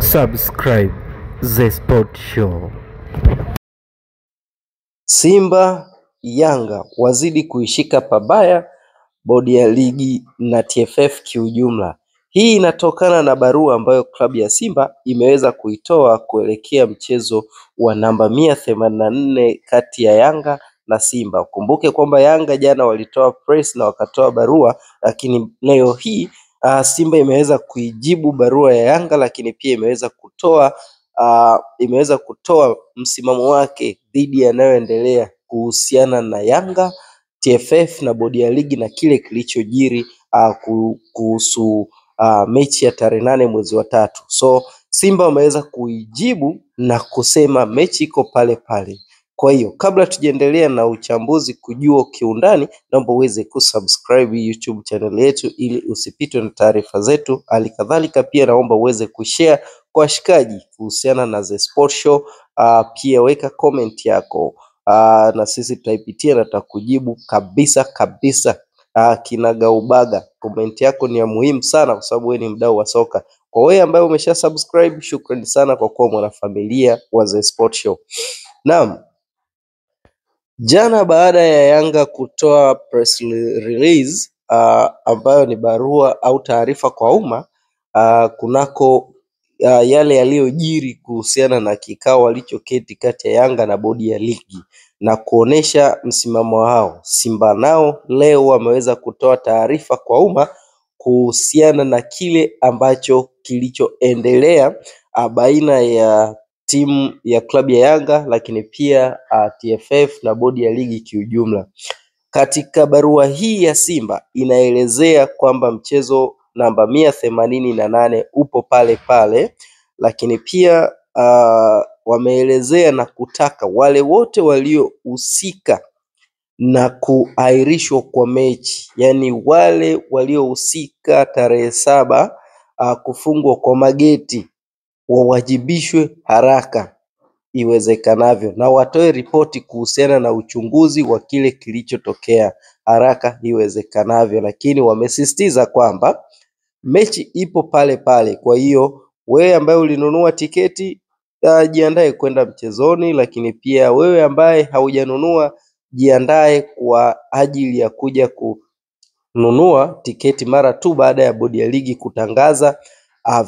Subscribe The Sport Show. Simba Yanga wazidi kuishika pabaya bodi ya ligi na TFF kiujumla. Hii inatokana na barua ambayo klabu ya Simba imeweza kuitoa kuelekea mchezo wa namba 184 kati ya Yanga na Simba. Kumbuke kwamba Yanga jana walitoa press na wakatoa barua, lakini leo hii Simba imeweza kuijibu barua ya Yanga, lakini pia imeweza kutoa msimamo wake dhidi yanayoendelea kuhusiana na Yanga, TFF na bodi ya ligi na kile kilichojiri kuhusu mechi ya tarehe 8 mwezi wa 3. So Simba wameweza kuijibu na kusema mechi iko pale pale. Kwa hiyo kabla tujaendelea na uchambuzi kujua kiundani, naomba uweze kusubscribe YouTube channel yetu ili usipitwe na taarifa zetu. Halikadhalika pia naomba uweze kushare kwa washikaji kuhusiana na The Sport Show. Pia weka comment yako na sisi tutaipitia na tutakujibu kabisa kinagaubaga. Comment yako ni ya muhimu sana kwa sababu wewe ni mdau wa soka. Kwa wewe ambaye umesha subscribe, shukrani sana kwa kuwa mwanafamilia wa The Sport Show. Naam, jana baada ya Yanga kutoa press release ambayo ni barua au taarifa kwa umma kunako yale yaliyojiri kuhusiana na kikao walichoketi kati ya Yanga na bodi ya ligi na kuonesha msimamo wao, Simba nao leo wameweza kutoa taarifa kwa umma kuhusiana na kile ambacho kilichoendelea baina ya timu ya klabu ya Yanga, lakini pia TFF na bodi ya ligi kiujumla. Katika barua hii ya Simba inaelezea kwamba mchezo namba 188 upo pale pale, lakini pia wameelezea na kutaka wale wote waliohusika na kuahirishwa kwa mechi, yani wale waliohusika tarehe 7 kufungwa kwa mageti wawajibishwe haraka iwezekanavyo na watoe ripoti kuhusiana na uchunguzi wa kile kilichotokea haraka iwezekanavyo. Lakini wamesisitiza kwamba mechi ipo pale pale. Kwa hiyo wewe ambaye ulinunua tiketi jiandae kwenda mchezoni, lakini pia wewe ambaye haujanunua jiandae kwa ajili ya kuja kununua tiketi mara tu baada ya bodi ya ligi kutangaza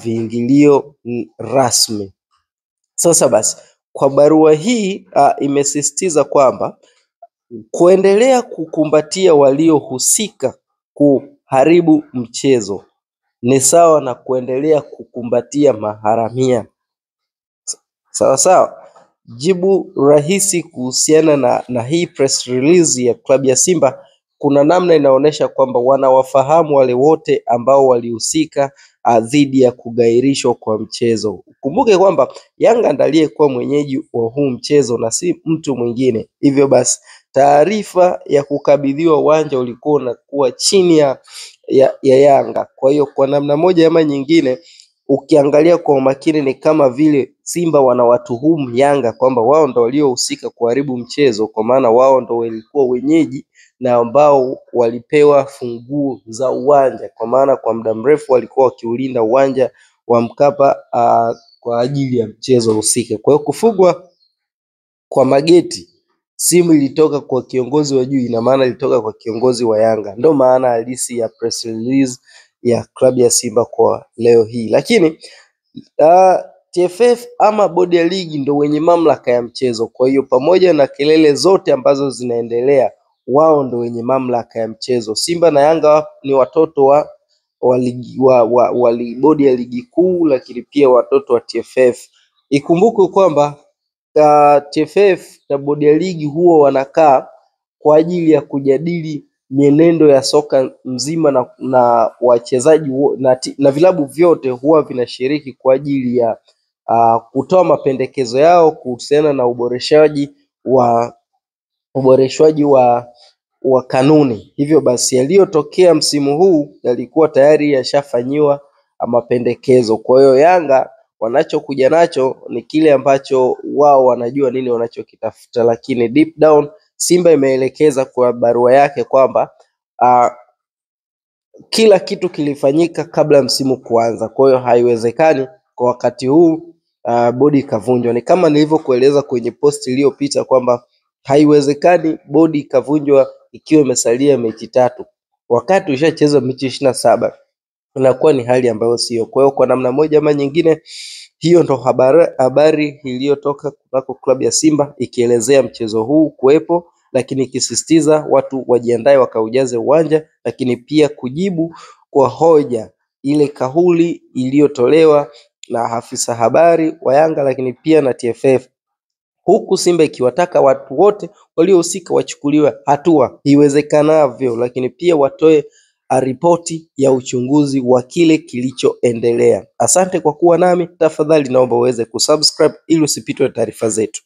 viingilio rasmi. Sasa basi, kwa barua hii imesisitiza kwamba kuendelea kukumbatia waliohusika kuharibu mchezo ni sawa na kuendelea kukumbatia maharamia. Sawa. Jibu rahisi kuhusiana na hii press release ya klabu ya Simba, kuna namna inaonyesha kwamba wanawafahamu wale wote ambao walihusika dhidi ya kugairishwa kwa mchezo. Kumbuke kwamba Yanga ndiye aliyekuwa mwenyeji wa huu mchezo na si mtu mwingine. Hivyo basi taarifa ya kukabidhiwa uwanja ulikuwa unakuwa chini ya Yanga. Kwa hiyo kwa namna moja ama nyingine, ukiangalia kwa umakini ni kama vile Simba wanawatuhumu Yanga kwamba wao ndo waliohusika kuharibu mchezo, kwa maana wao ndo walikuwa wenyeji na ambao walipewa funguo za uwanja, kwa maana kwa muda mrefu walikuwa wakiulinda uwanja wa Mkapa kwa ajili ya mchezo husika. Kwa hiyo kufungwa kwa mageti simu ilitoka kwa kiongozi wa juu, ina maana ilitoka kwa kiongozi wa Yanga. Ndio maana halisi ya press release ya klabu ya Simba kwa leo hii. Lakini TFF ama bodi ya ligi ndio wenye mamlaka ya mchezo. Kwa hiyo pamoja na kelele zote ambazo zinaendelea, wao ndio wenye mamlaka ya mchezo. Simba na Yanga ni watoto wa bodi ya ligi kuu, lakini pia watoto wa TFF. Ikumbuke kwamba TFF na bodi ya ligi huwa wanakaa kwa ajili ya kujadili mienendo ya soka mzima na wachezaji na vilabu vyote huwa vinashiriki kwa ajili ya kutoa mapendekezo yao kuhusiana na uboreshwaji wa kanuni. Hivyo basi yaliyotokea msimu huu yalikuwa tayari yashafanyiwa mapendekezo. Kwa hiyo Yanga wanachokuja nacho ni kile ambacho wao wanajua nini wanachokitafuta, lakini deep down Simba imeelekeza kwa barua yake kwamba kila kitu kilifanyika kabla msimu kuanza. Kwa hiyo haiwezekani kwa wakati huu bodi ikavunjwa. Ni kama nilivyokueleza kwenye post iliyopita kwamba haiwezekani bodi ikavunjwa ikiwa imesalia mechi 3 wakati ushacheza mechi 27. Inakuwa ni hali ambayo sio. Kwa hiyo kwa namna moja ama nyingine, hiyo ndo habari iliyotoka kunako klabu ya Simba ikielezea mchezo huu kuwepo, lakini ikisisitiza watu wajiandae wakaujaze uwanja, lakini pia kujibu kwa hoja ile kauli iliyotolewa na afisa habari wa Yanga, lakini pia na TFF, huku Simba ikiwataka watu wote waliohusika wachukuliwe hatua iwezekanavyo, lakini pia watoe ripoti ya uchunguzi wa kile kilichoendelea. Asante kwa kuwa nami. Tafadhali naomba uweze kusubscribe ili usipitwe taarifa zetu.